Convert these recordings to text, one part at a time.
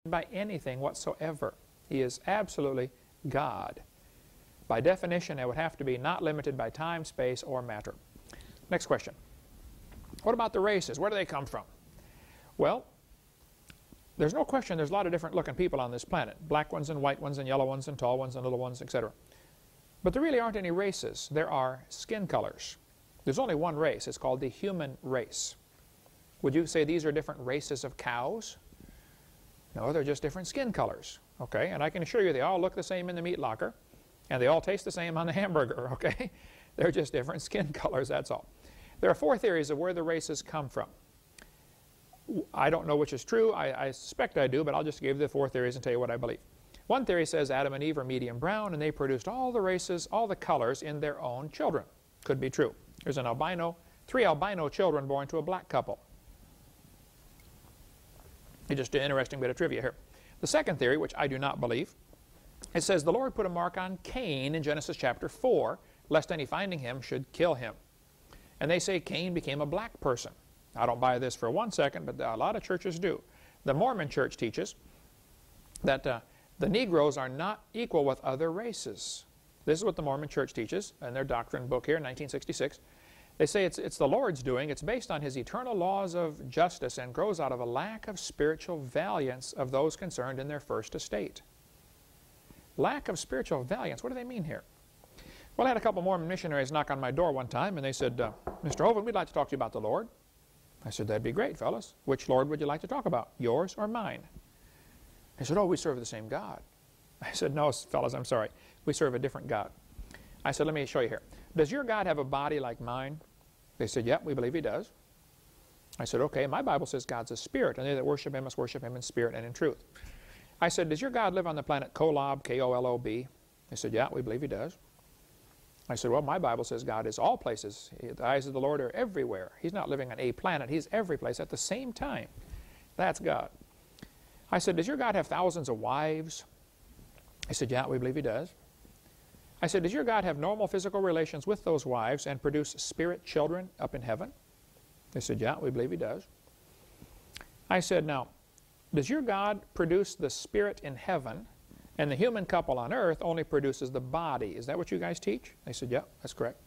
by anything whatsoever. He is absolutely God. By definition, it would have to be not limited by time, space, or matter. Next question. What about the races? Where do they come from? Well, there's no question there's a lot of different looking people on this planet. Black ones and white ones and yellow ones and tall ones and little ones, etc. But there really aren't any races. There are skin colors. There's only one race. It's called the human race. Would you say these are different races of cows? No, they're just different skin colors. Okay, and I can assure you they all look the same in the meat locker, and they all taste the same on the hamburger. Okay, they're just different skin colors, that's all. There are 4 theories of where the races come from. I don't know which is true. I suspect I do, but I'll just give you the 4 theories and tell you what I believe. One theory says Adam and Eve are medium brown, and they produced all the races, all the colors in their own children. Could be true. There's an albino, 3 albino children born to a black couple. It's just an interesting bit of trivia here. The second theory, which I do not believe, it says the Lord put a mark on Cain in Genesis chapter 4, lest any finding him should kill him. And they say Cain became a black person. I don't buy this for 1 second, but a lot of churches do. The Mormon church teaches that the Negroes are not equal with other races. This is what the Mormon church teaches in their doctrine book here in 1966. They say it's the Lord's doing. It's based on his eternal laws of justice and grows out of a lack of spiritual valiance of those concerned in their first estate. Lack of spiritual valiance. What do they mean here? Well, I had a couple Mormon missionaries knock on my door one time, and they said, Mr. Hovind, we'd like to talk to you about the Lord. I said, that'd be great, fellas. Which Lord would you like to talk about, yours or mine? They said, oh, we serve the same God. I said, no, fellas, I'm sorry. We serve a different God. I said, let me show you here. Does your God have a body like mine? They said, yep, we believe he does. I said, okay, my Bible says God's a spirit, and they that worship him must worship him in spirit and in truth. I said, does your God live on the planet Kolob, K-O-L-O-B? They said, yeah, we believe he does. I said, well, my Bible says God is all places. The eyes of the Lord are everywhere. He's not living on a planet. He's every place at the same time. That's God. I said, does your God have thousands of wives? He said, yeah, we believe he does. I said, does your God have normal physical relations with those wives and produce spirit children up in heaven? They said, yeah, we believe he does. I said, now, does your God produce the spirit in heaven, and the human couple on earth only produces the body? Is that what you guys teach? They said, yeah, that's correct.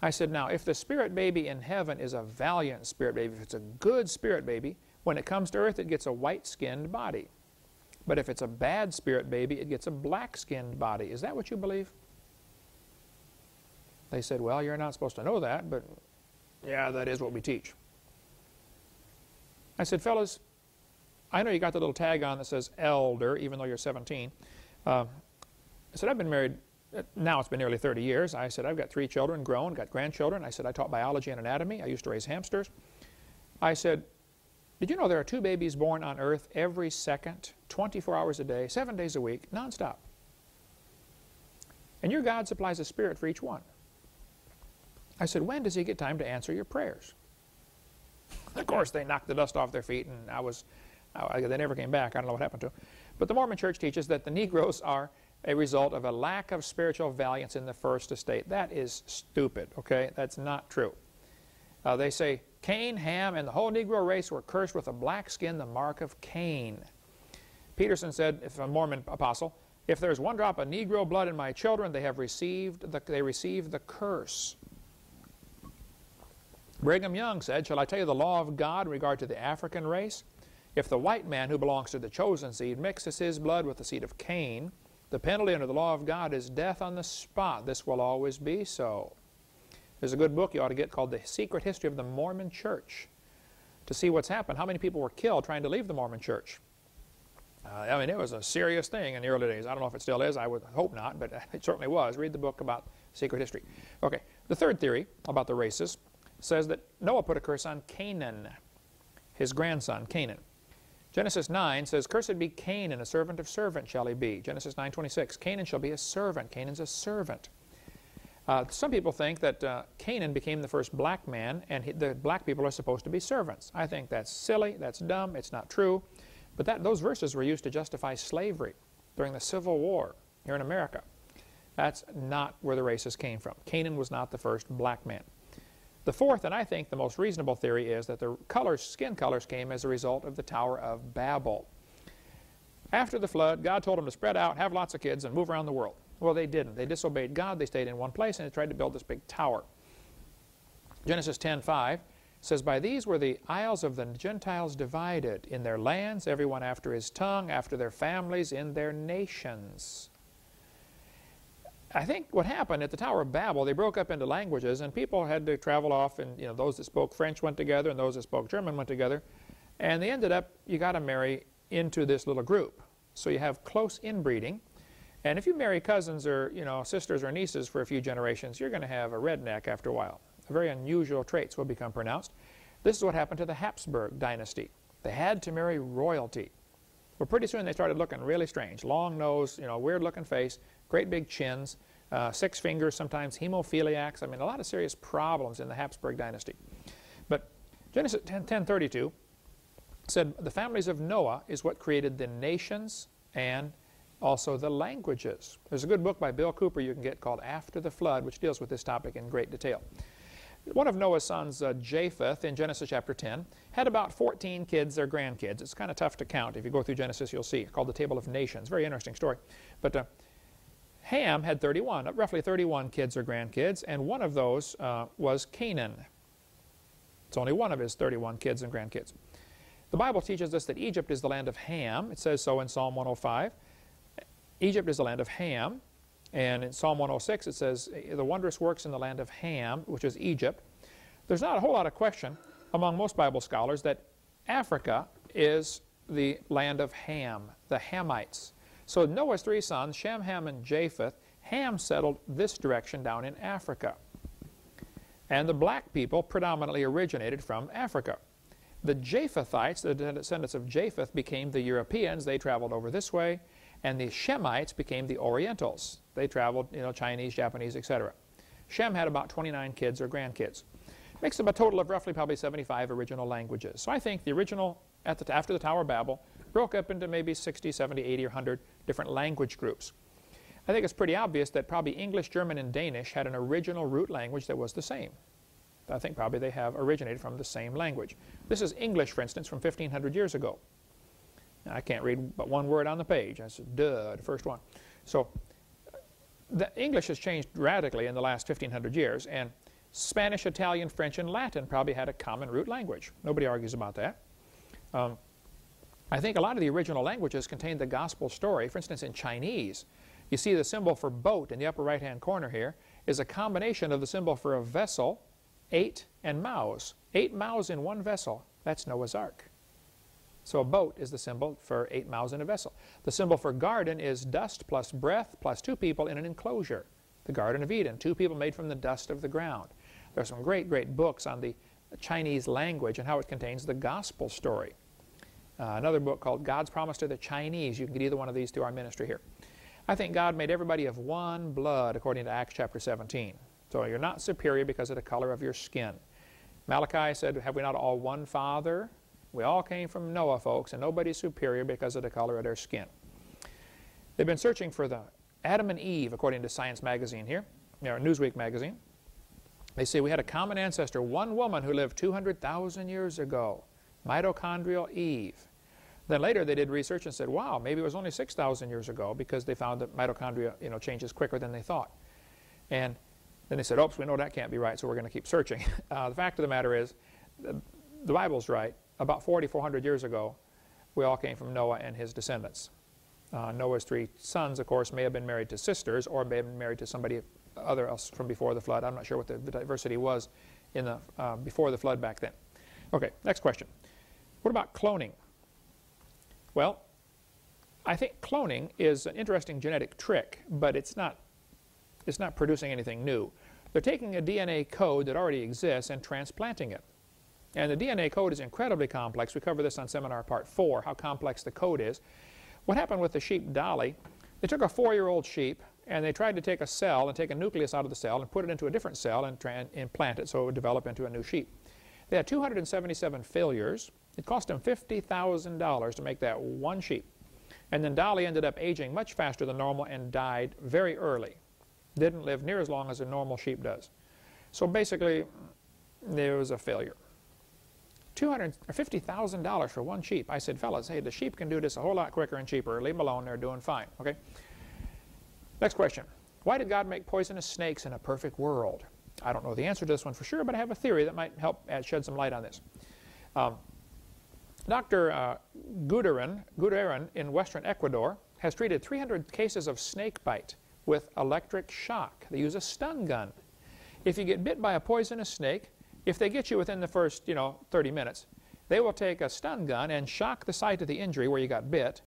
I said, now, if the spirit baby in heaven is a valiant spirit baby, if it's a good spirit baby, when it comes to earth, it gets a white-skinned body. But if it's a bad spirit baby, it gets a black-skinned body. Is that what you believe? They said, well, you're not supposed to know that, but yeah, that is what we teach. I said, fellas, I know you got the little tag on that says elder, even though you're 17. I said, I've been married, now it's been nearly 30 years. I said, I've got 3 children grown, got grandchildren. I said, I taught biology and anatomy. I used to raise hamsters. I said, did you know there are 2 babies born on earth every second, 24 hours a day, 7 days a week, nonstop? And your God supplies a spirit for each one. I said, when does he get time to answer your prayers? Of course, they knocked the dust off their feet, and they never came back. I don't know what happened to them. But the Mormon church teaches that the Negroes are a result of a lack of spiritual valiance in the first estate. That is stupid, okay? That's not true. They say, Cain, Ham, and the whole Negro race were cursed with a black skin, the mark of Cain. Peterson said, if a Mormon apostle, if there's 1 drop of Negro blood in my children, they received the curse. Brigham Young said, shall I tell you the law of God in regard to the African race? If the white man who belongs to the chosen seed mixes his blood with the seed of Cain, the penalty under the law of God is death on the spot. This will always be so. There's a good book you ought to get called The Secret History of the Mormon Church to see what's happened. How many people were killed trying to leave the Mormon Church? I mean, it was a serious thing in the early days. I don't know if it still is. I would hope not, but it certainly was. Read the book about secret history. Okay, the third theory about the races says that Noah put a curse on Canaan, his grandson, Canaan. Genesis 9 says, cursed be Canaan, a servant of servant shall he be. Genesis 9:26, Canaan shall be a servant. Canaan's a servant. Some people think that Canaan became the first black man, and the black people are supposed to be servants. I think that's silly, that's dumb, it's not true. But those verses were used to justify slavery during the Civil War here in America. That's not where the races came from. Canaan was not the first black man. The fourth, and I think the most reasonable theory, is that the skin colors came as a result of the Tower of Babel. After the flood, God told them to spread out, have lots of kids, and move around the world. Well, they didn't. They disobeyed God. They stayed in one place, and they tried to build this big tower. Genesis 10:5 says, by these were the isles of the Gentiles divided, in their lands, everyone after his tongue, after their families, in their nations. I think what happened at the Tower of Babel, they broke up into languages, and people had to travel off, and those that spoke French went together, and those that spoke German went together, and they ended up, you got to marry into this little group. So you have close inbreeding, and if you marry cousins or sisters or nieces for a few generations, you're going to have a redneck after a while. Very unusual traits will become pronounced. This is what happened to the Habsburg dynasty. They had to marry royalty. Well, pretty soon they started looking really strange. Long nose, weird looking face, great big chins, 6 fingers, sometimes hemophiliacs. I mean, a lot of serious problems in the Habsburg dynasty. But Genesis 10:32 said the families of Noah is what created the nations and also the languages. There's a good book by Bill Cooper you can get called After the Flood, which deals with this topic in great detail. One of Noah's sons, Japheth, in Genesis chapter 10, had about 14 kids or grandkids. It's kind of tough to count. If you go through Genesis, you'll see. It's called the Table of Nations. Very interesting story. But Ham had 31, roughly 31 kids or grandkids, and one of those was Canaan. It's only one of his 31 kids and grandkids. The Bible teaches us that Egypt is the land of Ham. It says so in Psalm 105. Egypt is the land of Ham. And in Psalm 106 it says, the wondrous works in the land of Ham, which is Egypt. There's not a whole lot of question among most Bible scholars that Africa is the land of Ham, the Hamites. So Noah's 3 sons, Shem, Ham, and Japheth, Ham settled this direction down in Africa. And the black people predominantly originated from Africa. The Japhethites, the descendants of Japheth, became the Europeans. They traveled over this way. And the Shemites became the Orientals. They traveled, Chinese, Japanese, etc. Shem had about 29 kids or grandkids. Makes up a total of roughly probably 75 original languages. So I think the original, after the Tower of Babel, broke up into maybe 60, 70, 80, or 100 different language groups. I think it's pretty obvious that probably English, German, and Danish had an original root language that was the same. I think probably they have originated from the same language. This is English, for instance, from 1,500 years ago. Now, I can't read but one word on the page. That's duh, the first one. So the English has changed radically in the last 1,500 years, and Spanish, Italian, French, and Latin probably had a common root language. Nobody argues about that. I think a lot of the original languages contain the gospel story. For instance, in Chinese, you see the symbol for boat in the upper right-hand corner here is a combination of the symbol for a vessel, 8, and mouths. 8 mouths in one vessel. That's Noah's Ark. So a boat is the symbol for 8 mouths in a vessel. The symbol for garden is dust plus breath plus 2 people in an enclosure. The Garden of Eden, 2 people made from the dust of the ground. There are some great, great books on the Chinese language and how it contains the gospel story. Another book called God's Promise to the Chinese. You can get either one of these through our ministry here. I think God made everybody of one blood according to Acts chapter 17. So you're not superior because of the color of your skin. Malachi said, have we not all one Father? We all came from Noah, folks, and nobody's superior because of the color of their skin. They've been searching for the Adam and Eve, according to Science magazine here, Newsweek magazine. They say we had a common ancestor, one woman who lived 200,000 years ago, mitochondrial Eve. Then later they did research and said, wow, maybe it was only 6,000 years ago because they found that mitochondria changes quicker than they thought. And then they said, oops, we know that can't be right, so we're going to keep searching. The fact of the matter is, the Bible's right. About 4,400 years ago, we all came from Noah and his descendants. Noah's 3 sons, of course, may have been married to sisters or may have been married to somebody other else from before the flood. I'm not sure what the diversity was in the before the flood back then. Okay, next question. What about cloning? Well, I think cloning is an interesting genetic trick, but it's not producing anything new. They're taking a DNA code that already exists and transplanting it. And the DNA code is incredibly complex. We cover this on seminar part 4, how complex the code is. What happened with the sheep Dolly, they took a 4-year-old sheep and they tried to take a cell and take a nucleus out of the cell and put it into a different cell and implant it so it would develop into a new sheep. They had 277 failures. It cost them $50,000 to make that one sheep. And then Dolly ended up aging much faster than normal and died very early. Didn't live near as long as a normal sheep does. So basically, there was a failure. $250,000 for one sheep. I said, fellas, hey, the sheep can do this a whole lot quicker and cheaper. Leave them alone. They're doing fine. Okay. Next question. Why did God make poisonous snakes in a perfect world? I don't know the answer to this one for sure, but I have a theory that might help shed some light on this. Dr. Guderian in western Ecuador has treated 300 cases of snake bite with electric shock. They use a stun gun. If you get bit by a poisonous snake, if they get you within the first, 30 minutes, they will take a stun gun and shock the site of the injury where you got bit,